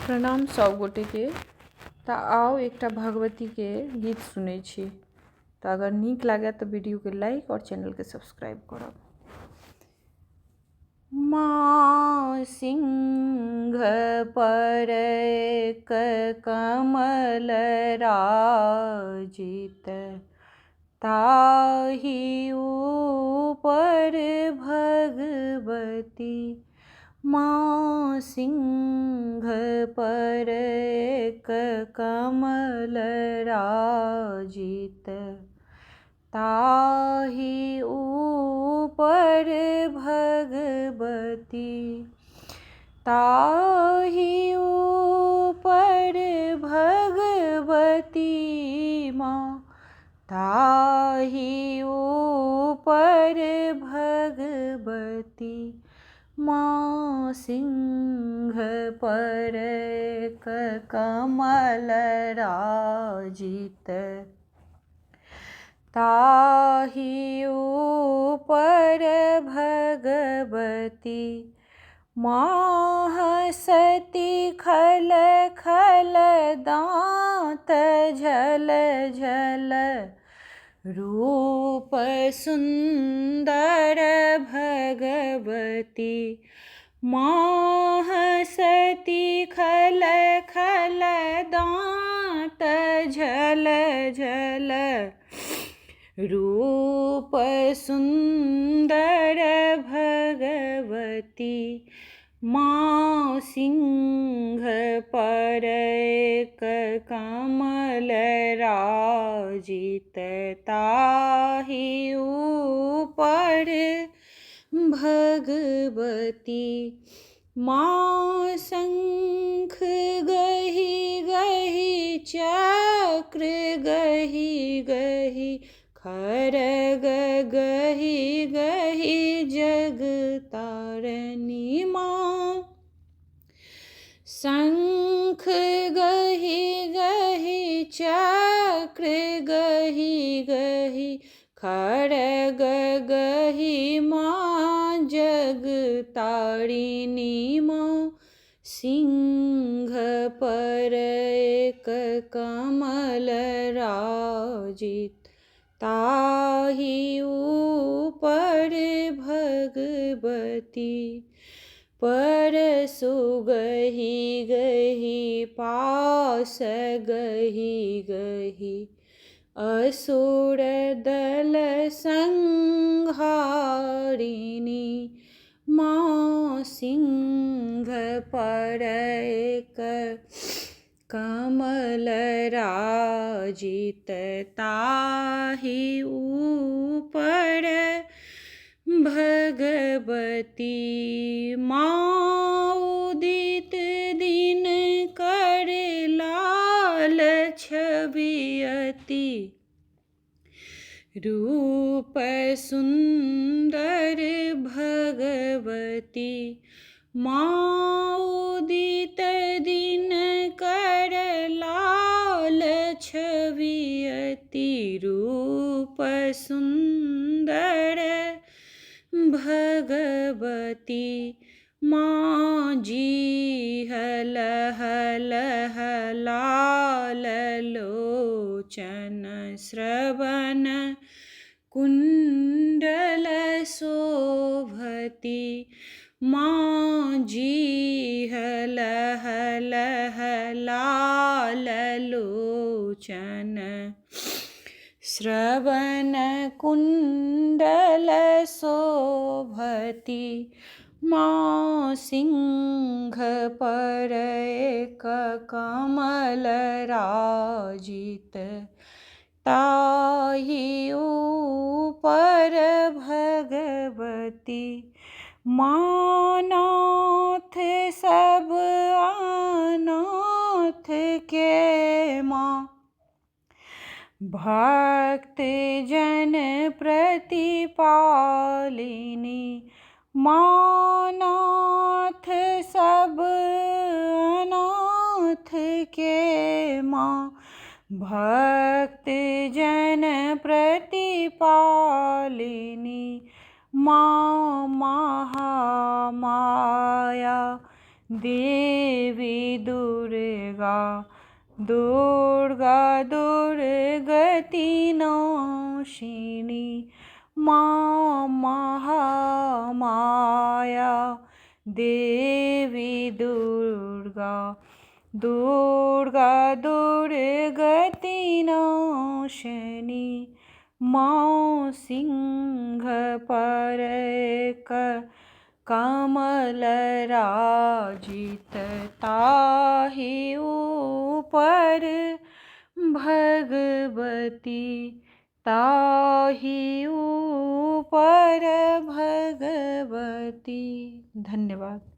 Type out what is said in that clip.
प्रणाम सब गोटे के। तऽ आओ एकटा भगवती के गीत सुनै छी। तऽ अगर नीक लागे तो वीडियो के लाइक और चैनल के सब्सक्राइब करब। माँ सिंह पर कमल राजित, ताहि ऊपर भगवती। माँ सिंह पर कमल राजित, ताहि ऊपर भगवती। ताहि ऊपर भगवती माँ, ताहि ऊपर भगवती। माँ सिंह पर कमल राजित, ताहि ऊपर भगवती। माँ हँसती खल खल दाँत झल झल, रूप सुंदर भगवती। माँ हँसती खल खल दाँत झल झल, रूप सुंदर भगवती। माँ सिंह पर कमल राजित, ताहि ऊपर भगवती। माँ शंख गहि गहि चक्र गहि गहि, खड्ग गहि गहि जगतारिणी। माँ शंख गहि गहि चक्र गहि गहि, खड्ग गहि माँ जगतारिणी। माँ सिंह पर कमल राजित, ताहि ऊपर भगवती। परसु गहि गहि पास गहि गहि, असुर दल संहारिणी। माँ सिंह पर कमल राजित, ताहि ऊपर भगवती। माँ उदित दिन कर लाल छवि अति, रूप सुंदर भगवती। माँ उदित दिन कर लाल छवि अति, रूप सुंदर भगवती। माँ जी हल हल लाल लोचन, श्रवण कुंडल शोभती। माँ जी हल हल लाल लोचन, श्रवण कुंडल शोभती। माँ सिंह पर कमल राजित, ताहि ऊपर भगवती। माँ नाथ सब अनाथ के माँ, भक्त जन प्रतिपालिनी। माँ नाथ सब अनाथ के माँ, भक्त जन प्रतिपालिनी। माँ महामाया देवी दुर्गा दुर्गा दुर्गति नाशिनी माँ महामाया देवी दुर्गा दुर्गा दुर्गति नाशिनी माँ सिंह पर कमलराजित ताहि ऊपर भगवती ताहि ऊपर भगवती। धन्यवाद।